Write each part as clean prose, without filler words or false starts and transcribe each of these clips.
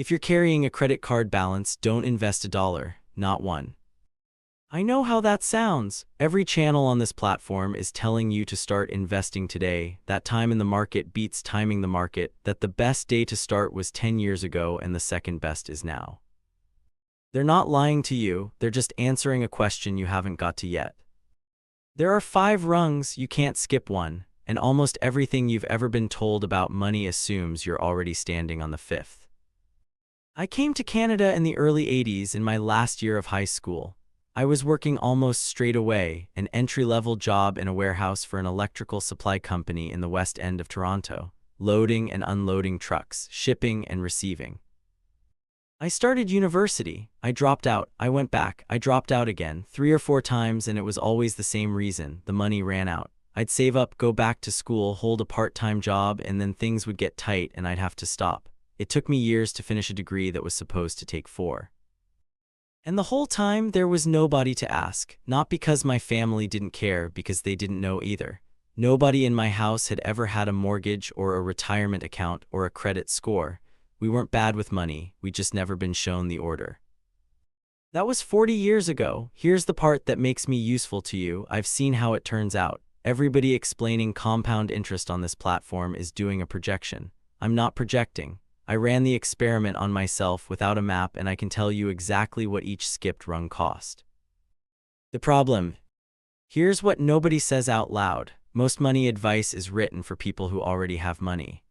If you're carrying a credit card balance, don't invest $1, not one. I know how that sounds. Every channel on this platform is telling you to start investing today, that time in the market beats timing the market, that the best day to start was 10 years ago and the second best is now. They're not lying to you, they're just answering a question you haven't got to yet. There are 5 rungs, you can't skip one, and almost everything you've ever been told about money assumes you're already standing on the 5th. I came to Canada in the early 80s in my last year of high school. I was working almost straight away, an entry-level job in a warehouse for an electrical supply company in the West End of Toronto, loading and unloading trucks, shipping and receiving. I started university, I dropped out, I went back, I dropped out again, 3 or 4 times, and it was always the same reason: the money ran out. I'd save up, go back to school, hold a part-time job, and then things would get tight and I'd have to stop. It took me years to finish a degree that was supposed to take 4. And the whole time there was nobody to ask, not because my family didn't care, because they didn't know either. Nobody in my house had ever had a mortgage or a retirement account or a credit score. We weren't bad with money, we'd just never been shown the order. That was 40 years ago. Here's the part that makes me useful to you. I've seen how it turns out. Everybody explaining compound interest on this platform is doing a projection. I'm not projecting. I ran the experiment on myself without a map, and I can tell you exactly what each skipped rung cost. The problem: here's what nobody says out loud. Most money advice is written for people who already have money.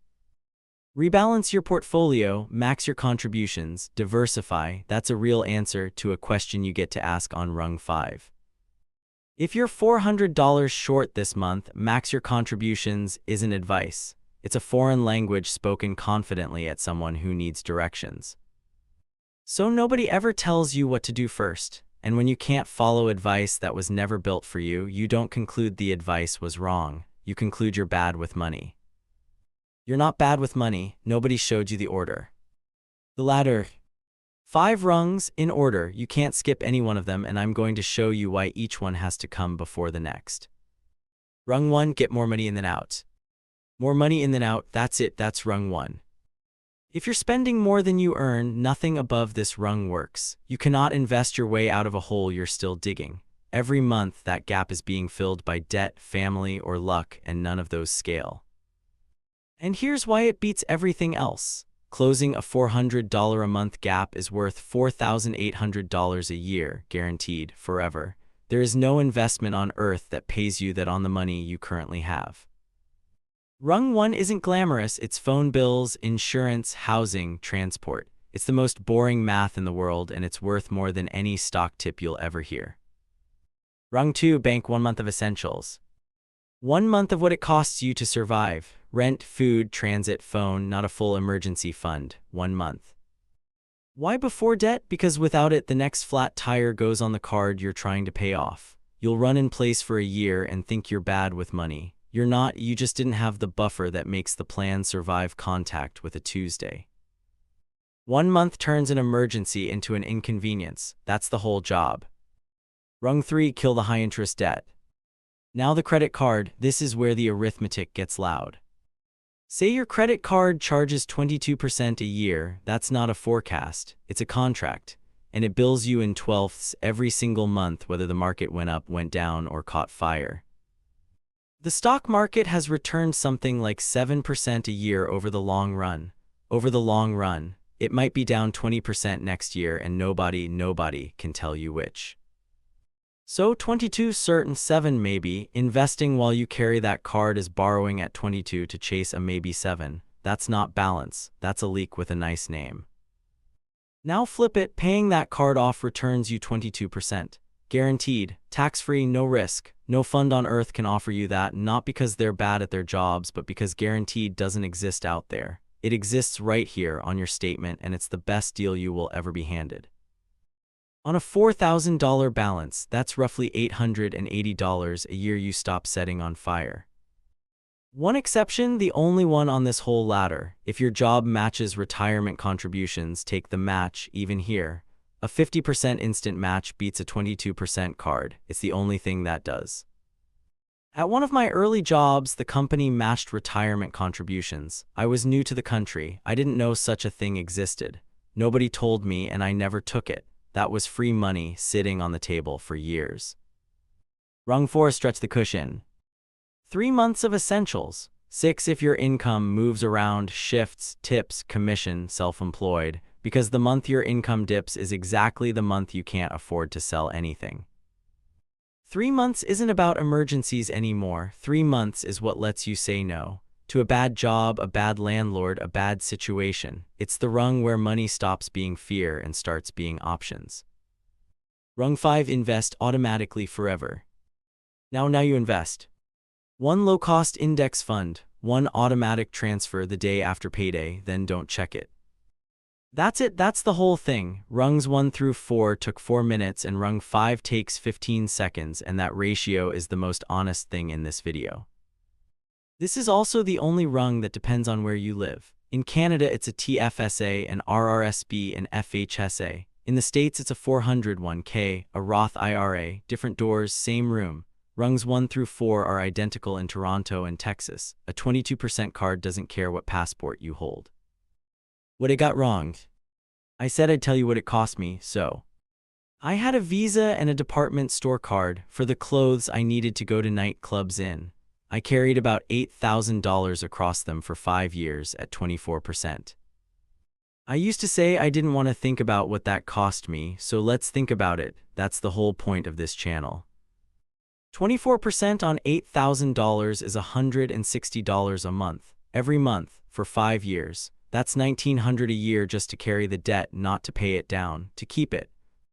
Rebalance your portfolio, max your contributions, diversify. That's a real answer to a question you get to ask on rung 5. If you're $400 short this month, max your contributions isn't advice. It's a foreign language spoken confidently at someone who needs directions. So nobody ever tells you what to do first, and when you can't follow advice that was never built for you, you don't conclude the advice was wrong. You conclude you're bad with money. You're not bad with money, nobody showed you the order. The ladder. 5 rungs, in order, you can't skip any one of them, and I'm going to show you why each one has to come before the next. Rung 1, get more money in than out. More money in than out, that's it, that's rung 1. If you're spending more than you earn, nothing above this rung works. You cannot invest your way out of a hole you're still digging. Every month, that gap is being filled by debt, family, or luck, and none of those scale. And here's why it beats everything else. Closing a $400 a month gap is worth $4,800 a year, guaranteed, forever. There is no investment on earth that pays you that on the money you currently have. Rung 1 isn't glamorous, it's phone bills, insurance, housing, transport. It's the most boring math in the world, and it's worth more than any stock tip you'll ever hear. Rung 2, bank 1 month of essentials. 1 month of what it costs you to survive. Rent, food, transit, phone, not a full emergency fund. 1 month. Why before debt? Because without it, the next flat tire goes on the card you're trying to pay off. You'll run in place for a year and think you're bad with money. You're not, you just didn't have the buffer that makes the plan survive contact with a Tuesday. 1 month turns an emergency into an inconvenience. That's the whole job. Rung 3, kill the high-interest debt. Now the credit card, this is where the arithmetic gets loud. Say your credit card charges 22% a year, that's not a forecast, it's a contract, and it bills you in 12ths every single month whether the market went up, went down, or caught fire. The stock market has returned something like 7% a year over the long run. Over the long run, it might be down 20% next year, and nobody can tell you which. So 22 certain, 7 maybe. Investing while you carry that card is borrowing at 22 to chase a maybe 7. That's not balance, that's a leak with a nice name. Now flip it, paying that card off returns you 22%. Guaranteed, tax-free, no risk. No fund on earth can offer you that, not because they're bad at their jobs, but because guaranteed doesn't exist out there. It exists right here on your statement, and it's the best deal you will ever be handed. On a $4,000 balance, that's roughly $880 a year you stop setting on fire. One exception, the only one on this whole ladder: if your job matches retirement contributions, take the match. Even here, a 50% instant match beats a 22% card. It's the only thing that does. At one of my early jobs, the company matched retirement contributions. I was new to the country. I didn't know such a thing existed. Nobody told me and I never took it. That was free money sitting on the table for years. Rung 4. Stretch the cushion. 3 months of essentials. 6. If your income moves around, shifts, tips, commission, self-employed, because the month your income dips is exactly the month you can't afford to sell anything. 3 months isn't about emergencies anymore. 3 months is what lets you say no to a bad job, a bad landlord, a bad situation. It's the rung where money stops being fear and starts being options. Rung 5. Invest automatically forever. Now you invest. 1 low-cost index fund, 1 automatic transfer the day after payday, then don't check it. That's it, that's the whole thing. Rungs 1 through 4 took 4 minutes and rung 5 takes 15 seconds, and that ratio is the most honest thing in this video. This is also the only rung that depends on where you live. In Canada, it's a TFSA, an RRSP, and FHSA. In the States, it's a 401k, a Roth IRA, different doors, same room. Rungs 1 through 4 are identical in Toronto and Texas. A 22% card doesn't care what passport you hold. What I got wrong? I said I'd tell you what it cost me, so. I had a Visa and a department store card for the clothes I needed to go to nightclubs in. I carried about $8,000 across them for 5 years at 24%. I used to say I didn't want to think about what that cost me, so let's think about it. That's the whole point of this channel. 24% on $8,000 is $160 a month, every month, for 5 years. That's $1,900 a year just to carry the debt, not to pay it down, to keep it.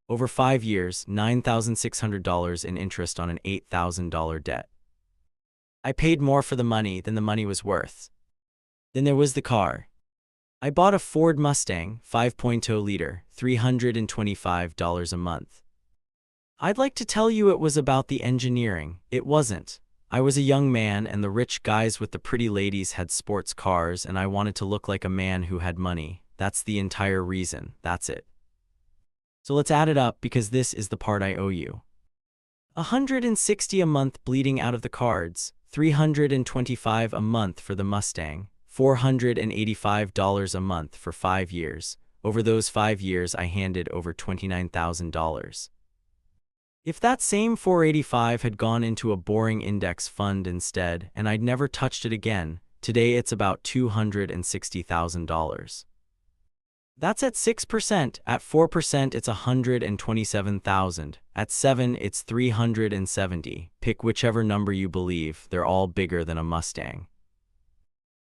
Over 5 years, $9,600 in interest on an $8,000 debt. I paid more for the money than the money was worth. Then there was the car. I bought a Ford Mustang 5.0 liter, $325 a month. I'd like to tell you it was about the engineering. It wasn't. I was a young man and the rich guys with the pretty ladies had sports cars and I wanted to look like a man who had money. That's the entire reason. That's it. So let's add it up because this is the part I owe you. $160 a month bleeding out of the cards, $325 a month for the Mustang, $485 a month for 5 years. Over those 5 years I handed over $29,000. If that same $485 had gone into a boring index fund instead and I'd never touched it again, today it's about $260,000. That's at 6%, at 4% it's $127,000, at 7% it's $370. Pick whichever number you believe, they're all bigger than a Mustang.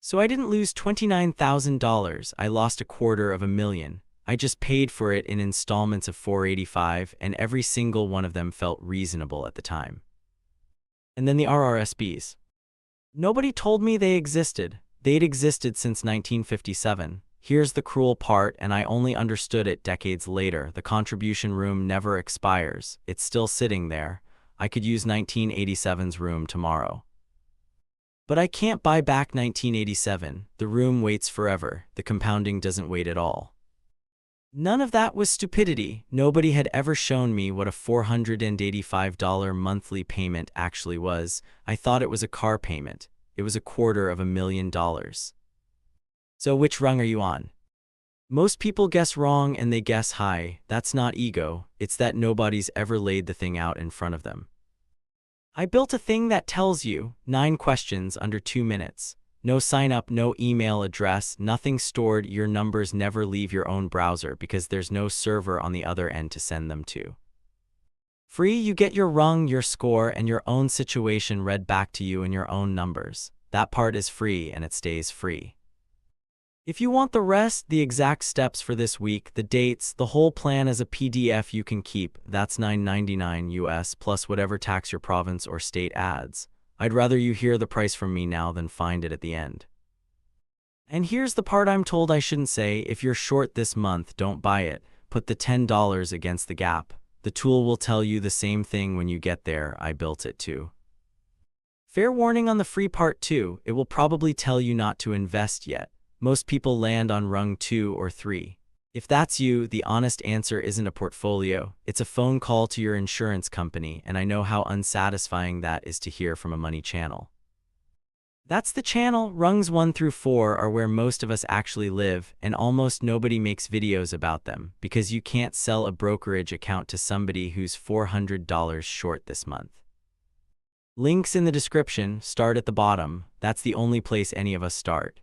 So I didn't lose $29,000, I lost $250,000. I just paid for it in installments of $485, and every single one of them felt reasonable at the time. And then the RRSPs. Nobody told me they existed. They'd existed since 1957. Here's the cruel part, and I only understood it decades later. The contribution room never expires. It's still sitting there. I could use 1987's room tomorrow. But I can't buy back 1987. The room waits forever. The compounding doesn't wait at all. None of that was stupidity. Nobody had ever shown me what a $485 monthly payment actually was. I thought it was a car payment. It was $250,000. So which rung are you on? Most people guess wrong and they guess high. That's not ego. It's that nobody's ever laid the thing out in front of them. I built a thing that tells you 9 questions under 2 minutes. No sign up, no email address, nothing stored. Your numbers never leave your own browser because there's no server on the other end to send them to. Free, you get your rung, your score, and your own situation read back to you in your own numbers. That part is free and it stays free. If you want the rest, the exact steps for this week, the dates, the whole plan as a PDF you can keep, that's $9.99 US plus whatever tax your province or state adds. I'd rather you hear the price from me now than find it at the end. And here's the part I'm told I shouldn't say. If you're short this month, don't buy it. Put the $10 against the gap. The tool will tell you the same thing when you get there. I built it too. Fair warning on the free part too. It will probably tell you not to invest yet. Most people land on rung 2 or 3. If that's you, the honest answer isn't a portfolio. It's a phone call to your insurance company, and I know how unsatisfying that is to hear from a money channel. That's the channel. Rungs 1 through 4 are where most of us actually live, and almost nobody makes videos about them because you can't sell a brokerage account to somebody who's $400 short this month. Links in the description. Start at the bottom. That's the only place any of us start.